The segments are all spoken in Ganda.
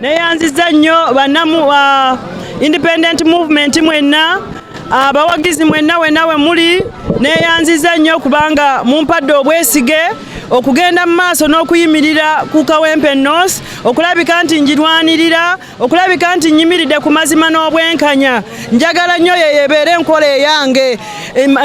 neyanziza nnyo bannamu independent movement mwenna abawagizi mwenna we muli neyanziza nnyo kubanga mumpadde obwesige okugenda mu maaso n'okuyimirira ku Kawempe North okulabika nti njirwanirira okulabika nti nyimiridde ku mazima n'obwenkanya njagala nnyo yeyebeere enkola eyange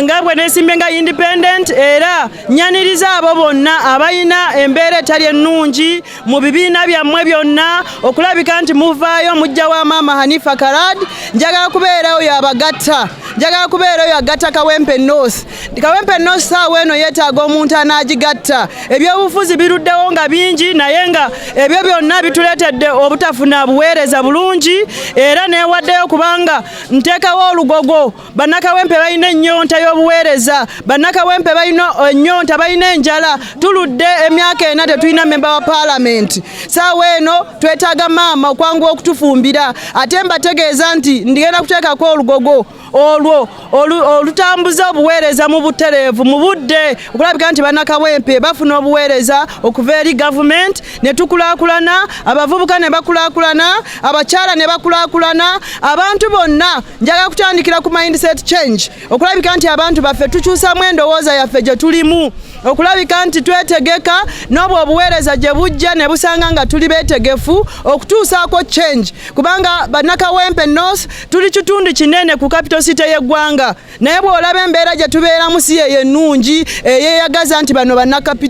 nga bwe neesimbe nga independent era nyaniriza abo bonna abalina embeera etali ennungi mu bibiina byammwe byonna okulabika nti muvaayo mujja wa maama Hanifa Karad njagala kubeerayo yabagatta njagala kubeerayo yagatta Kawempe North. Kawempe North saawa eno yeetaaga omuntu anaagigatta. Ebyobufuzi biruddewo nga bingi naye nga ebyo byonna bituleetedde obutafuna buweereza bulungi era neewaddeyo kubanga nteekawo olugogo. Bannakawempe balina ennyonta y'obuweereza, bannakawempe balina ennyonta, balina enjala. Tuludde emyaka ena tetulina memba wa paalamenti. Saawa eno twetaaga maama okwanguwa okutufumbira ate mbategeeza nti ndigenda kuteekako olugogo olwo olutambuza obuweereza mu butereevu mu budde okulabika nti bannakawempe bafuna obuweereza okuva eri gavumenti ne tukulaakulana, abavubuka ne bakulaakulana, abakyala ne bakulaakulana, abantu bonna njagala kutandikira ku mindset change okulabika nti abantu baffe tukyusamu endowooza yaffe gye tulimu okulabika nti twetegeka n'obwo obuweereza gye bujja ne busanga nga tuli beetegefu okutuusaako change kubanga bannakawempe North tuli kitundu kinene ku capital city y'eggwanga naye bw'olaba embeera gye tubeeramu si ennungi eyeeyagaza nti bano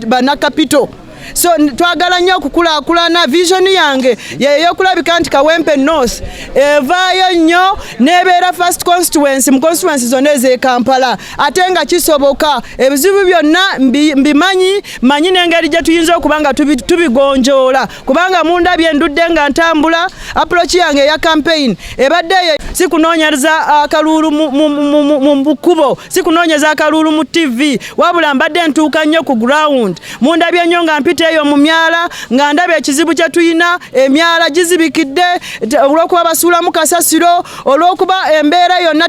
bannakapito. So twagala nnyo okukulaakulana vision yange yeyokulabika nti Kawempe North evaayo nnyo nebeera first constituency mu constituency zonna ez'e Kampala ate nga kisoboka ebizibu byonna manyi n'engeri gye tuyinza okuba nga tubigonjoola kubanga mundabye ndudde nga ntambula approach yange eya campaign ebadde si kunoonyereza akalulu mu bukubo si kunoonyeza akalulu mu TV wabula mbadde ntuuka nnyo ku ground mundabye nnyo nga eyo mu myala nga ndaba ekizibu kye tuyina emyala gizibikidde olw'okuba basuulamu kasasiro olw'okuba embeera yonna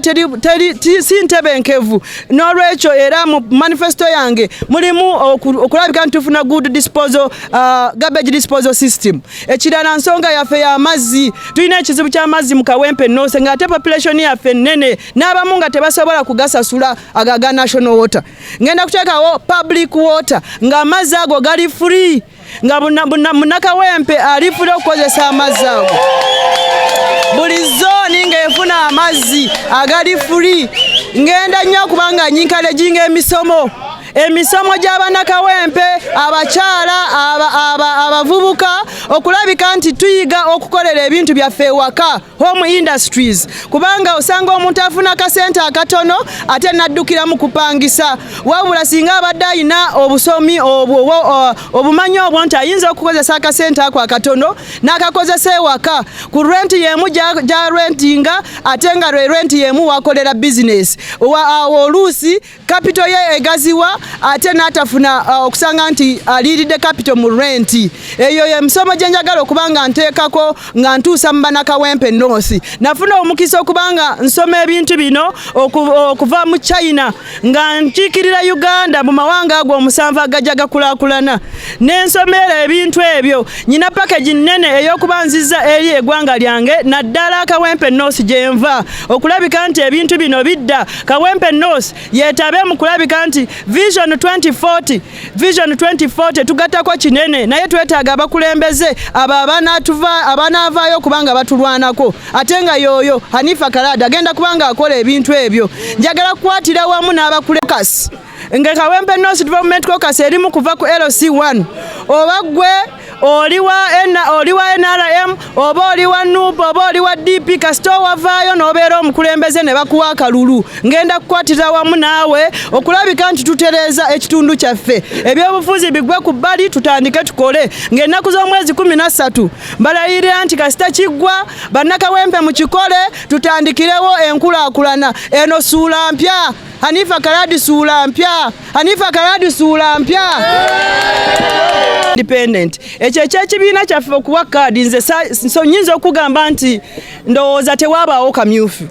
si ntebenkevu n'olwekyo era mu manifesto yange mulimu okulabika nti tufuna good disposal garbage disposal system. Ekirala nsonga yaffe y'amazzi tulina ekizibu ky'amazzi mu Kawempe North nga ate population yaffe nnene n'abamu nga tebasobola kugasasula aga national water. Ngenda kuteekawo public water nga amazzi ago gali free nga munnakawempe alifuna okukozesa amazzi ago buli zooni ng'efuna amazzi agali free. Ngenda nnyo okubanga nyinkaleginga emisomo gy'abannakawempe abakyala abavubuka okulabika nti tuyiga okukolera ebintu byaffe ewaka home industries kubanga osanga omuntu afuna kasente akatono ate naddukira mu kupangisa wabula singa abadde ayina obusomi obumanyi obwo nti ayinza okukozesa akasente ako akatono n'akakozesa ewaka ku renti yemu gya rentinga ate nga lwe renti yemu wakolera business oluusi capital ye egaziwa ate n'atafuna okusanga nti aliiridde capital mu renti. Eyo emisomo gye njagala okubanga nteekako nga ntuusa mu bannakawempe North. Nafuna omukisa okubanga nsoma ebintu bino okuva mu China nga nkiikirira Uganda mu mawanga ago 7 agajja gakulaakulana n'ensomera ebintu ebyo nyina package nnene ey'okubanziza eri eggwanga lyange naddala Kawempe North gye nva okulabika nti ebintu bino bidda Kawempe North yeetabe mu kulabika nti Vision 2040 tugattako kinene naye twetaaga abakulembeze abo abanaavaayo kubanga batulwanako ate nga yoyo Hanifa Karad agenda kubanga akola ebintu ebyo. Njagala kukwatira wamu n'abakulembeze nga Kawempe North Development Caucus erimu kuva ku LC1 oba gwe oli wa NRM oba oli wa NUP oba oli wa DP kasito wavaayo n'obeera omukulembeze ne bakuwa akalulu ngenda kukwatira wamu naawe okulabika nti tutereeza ekitundu kyaffe ebyobufuzi bigwe ku bbali tutandike tukole ng'ennaku z'omwezi 13 mbalayirira nti kasita kiggwa bannakawempe mu kikole tutandikirewo enkulaakulana eno suula mpya Hanifa Karad suula mpya Hanifa Karad suula mpya independent ekyo ekibiina kyaffe okuwa kaadi nze nyinza okugamba nti ndowooza tewabaawo kamyufu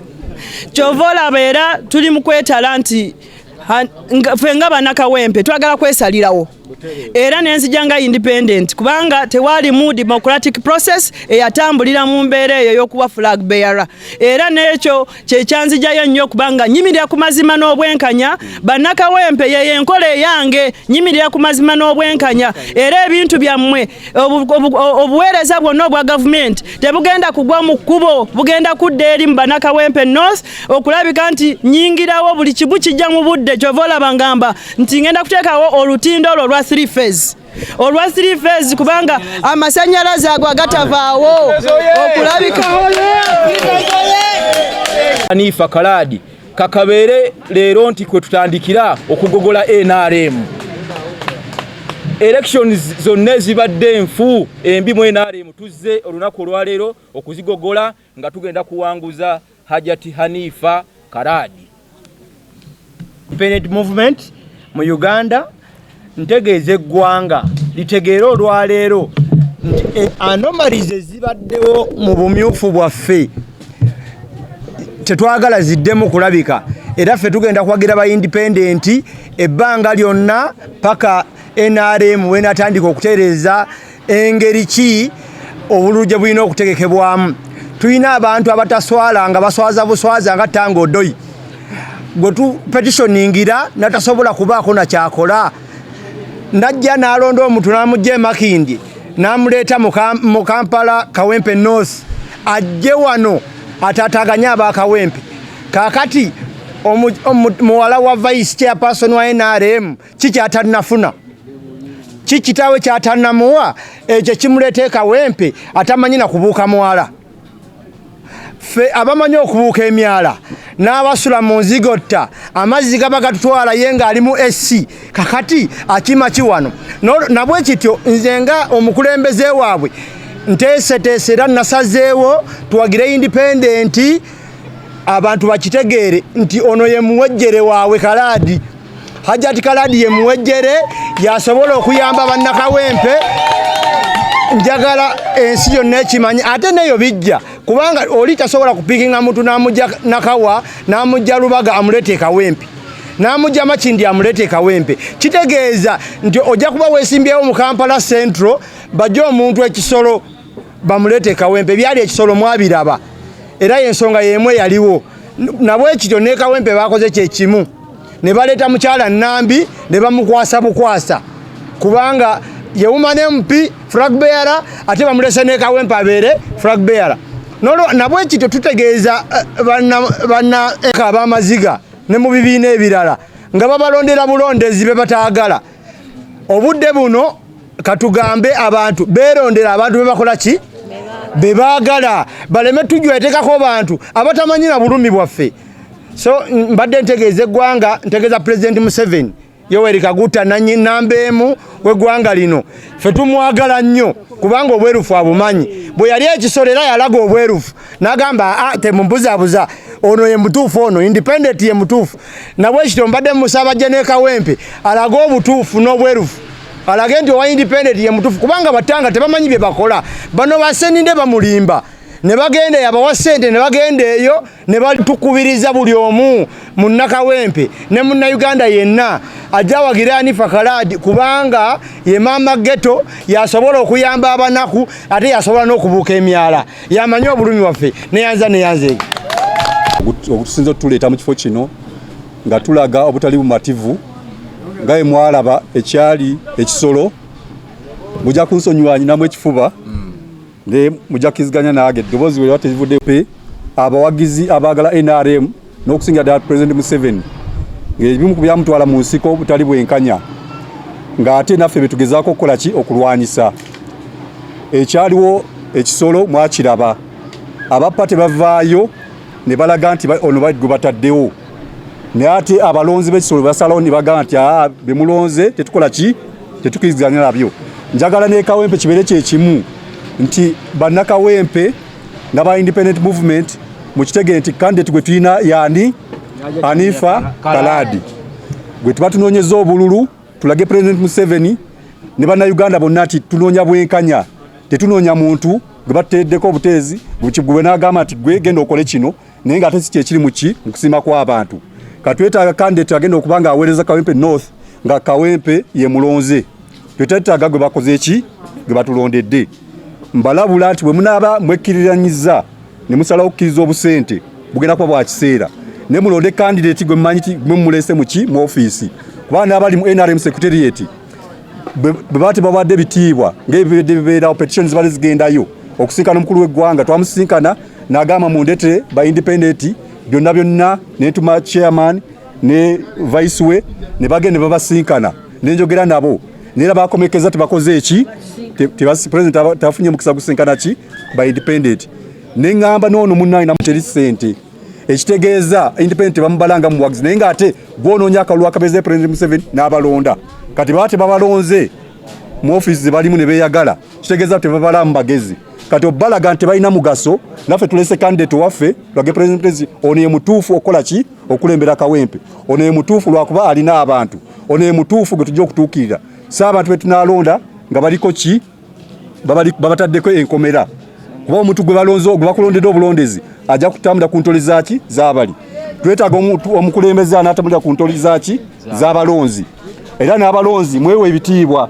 kyova olaba era tuli mu kwetala nti ffe nga bannakawempe twagala kwesalirawo era nenzijanga independent kubanga tewali mu democratic process eyatambulira mu mbeera eyo y'okuba flag bearer era n'ekyo kyekyanzijayo nnyo kubanga nyimirira ku mazima n'obwenkanya bannakawempe yeyo enkola eyange nyimirira ku mazima n'obwenkanya era ebintu byammwe obuweereza bwonna obwa gavumenti tebugenda kugwa mu kkubo bugenda kudda eri mu bannakawempe north okulabika nti nyingirawo buli kibu kijja mu budde kyova olaba ngamba nti ngenda kuteekawo olutindo olwo olwa 3 phase olwa 3 phase kubanga amasanyalaze ago agatavaawo okulabika Hanifa Kaladi kakabeere leero nti kwe tutandikira okugogola NRM. Elections zonna zibadde nfu embi mu NRM tuzze olunaku olwaleero okuzigogola nga tugenda kuwanguza Hajati Hanifa Kaladi. Independent movement mu Uganda ntegeeze eggwanga litegeera olwaleero anomalies zibaddewo mu bumyufu bwaffe tetwagala ziddemu kulabika era ffe tugenda kwagira ba independent ebbanga lyonna paka NRM wenatandika okutereeza engeri ki obuluje bulina okutegekebwamu. Tulina abantu abataswala nga baswaza buswaza nga Tango Odoi gwe tu petitioningira natasobola kubaako na kyakola najja n'alonda omuntu n'amugja Makindi n'amuleeta mu Kampala Kawempe North ajje wano atataganya abakawempe kakati muwala wa vice chairperson wa NRM kikyatanafuna kikitawe kyatanamuwa ekyo kimuleeta Kawempe atamanyina kubuuka mwala fe abamanyi okubuuka emyala n'abasula mu nzigotta amazzi gaba gatutwala yenga ali mu SC kakati akima kiwano nabwe kityo nze nga omukulembeze waabwe nteeseteese era nasazeewo tuwagire independent abantu bakitegeere nti ono ye muwejjere waabwe Kaladi Hajati Kaladi ye muwejjere yasobola okuyamba bannakawempe njagala ensi yonna ekimanyi ate neyo bijja kubanga oli tasobola kupikinga muntu n'amujja Nakawa n'amujja Lubaga amulete Kawempe n'amujja Makindi amulete Kawempe kitegeeza nti ojja kuba weesimbyewo mu Kampala Central bajja omuntu ekisolo bamulete Kawempe byali ekisolo mwabiraba era yensonga yemwe yaliwo nabwe ekityo ne Kawempe bakoze kyekimu ne baleeta mukyala Nambi ne bamukwasa bukwasa kubanga yeuma MP flag bearer ate bamulese ne Kawempe abeere flag bearer nabwe ekityo tutegeeza banna eka abamaziga ne mu bibiina ebirala nga babalondera bulondezi be bataagala obudde buno katugambe abantu beerondera abantu be bakola ki be baagala baleme tujwetekako bantu abatamanyina bulumi bwaffe so mbadde ntegeeza eggwanga ntegeeza President Museveni Yoweri Kaguta nambeemu w'eggwanga lino ffe tumwagala nnyo kubanga obwerufu abumanyi bwe yali ekisolo era yalaga obwerufu n'agamba temumbuzabuza ono ye mutuufu ono independent ye mutuufu nabwe ekityo mbadde musabajja ne Kawempe alaga obutuufu n'obwerufu alage nti owa independent ye mutuufu kubanga batanga tebamanyi bye bakola bano baseninde bamulimba ne bagenda yabawa ssente ne bagenda eyo ne batukubiriza buli omu munnakawempe ne munnauganda yenna ajja wagira Hanifa Kaladi kubanga ye mama ghetto yasobola okuyamba abanaku ate yasobola n'okubuuka emyala yamanyi obulumi waffe neyanze okutusinza otuleeta mu kifo kino nga tulaga obutali bumativu nga mwalaba ekyali ekisolo mujja kunsonyiwanyi namwe ekifuba ne mujja kiziganya naage eddoboozi bwe batevudde pe abawagizi abaagala NRM n'okusinga ddala President Museveni ng'ebimu ku byamutwala mu nsiko obutali bwenkanya ng'ate naffe betugezaako okukola ki okulwanyisa ekyaliwo ekisolo mwakiraba abappa tebavaayo ne balaga nti ono bagwe bataddewo naye ate abalonzi b'ekisolo basalawo ne bagamba nti bemulonze tetukola ki tetukiziganya nabyo njagala ne Kawempe kibeere kyekimu nti bannakawempe n'aba independent movement mukitegeere nti candidate gwe tulina yani Hanifa Kaladi gwe tuba tunoonyeza obululu tulage President Museveni ne bannayuganda bonna nti tunoonya bwenkanya tetunoonya muntu gwe bateddeko obuteezi gwe n'agamba nti gwe genda okole kino naye nga ate si kyekiri mu kusima kw'abantu katwetaaga candidate agenda okuba nga aweereza Kawempe North nga Kawempe ye mulonze twetaaga gwe bakoze eki gwe batulondedde. Mbalabula nti bwe munaaba mwekkiriranyiza ne musalawo okukkiriza obusente bugenda kuba bwa kiseera ne mulonde candidate gwe mumanyi ti gwe mulese mu ofiisi kuba n'abali mu NRM secretariat bwe baate bawadde bitiibwa ng'ebibedde bibeerawo petitions bali zigendayo okusinkana omukulu w'eggwanga twamusinkana n'agamba mundeetere ba independent byonna ne ntuma chairman ne vice we ne bagende babasinkana nenjogera nabo nera bakomekeza tebakoze eki president tafunye mukisa gusinkana ki ba independent nengamba nono munnayi namuteri sente ekitegeeza independent bamubalanga mu wagizi naye nga ate gwononya akalulu akabeze president Museveni n'abalonda kati baate babalonze mu office balimu ne beeyagala kitegeeza tebabala mu bagezi kati obalaga nti balina mugaso naffe tulese candidate waffe lwage president ono ye mutuufu okola ki okulembera Kawempe ono ye mutuufu lwakuba alina abantu ono ye mutuufu gwe tujja okutuukirira saabantu be tunalonda nga baliko ki babataddeko enkomera kuba omuntu gwe balonzo gwe bakulondedde obulondezi ajja kutambula ku ntoli zaaki z'abali twetaaga omukulembeze anaatambulira ku ntoli zaaki z'abalonzi era n'abalonzi mwewe ebitiibwa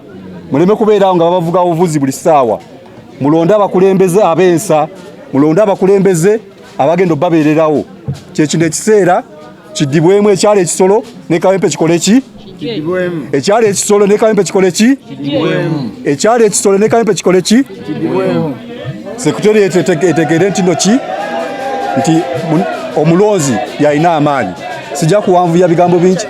muleme kubeerawo nga babavuga obuvuzi buli ssaawa mulonde abakulembeze ab'ensa mulonde abakulembeze abagenda babeererawo kyekino ekiseera kiddibwemu ekyalo ekisolo ne Kawempe kikole ki ekyalo ekisolo ne Kawempe kikole ki ekyalo ekisolo ne Kawempe kikole ki sekretariat etegeere ntino ki nti omulonzi yalina amaanyi sijja kuwanvuya bigambo bingi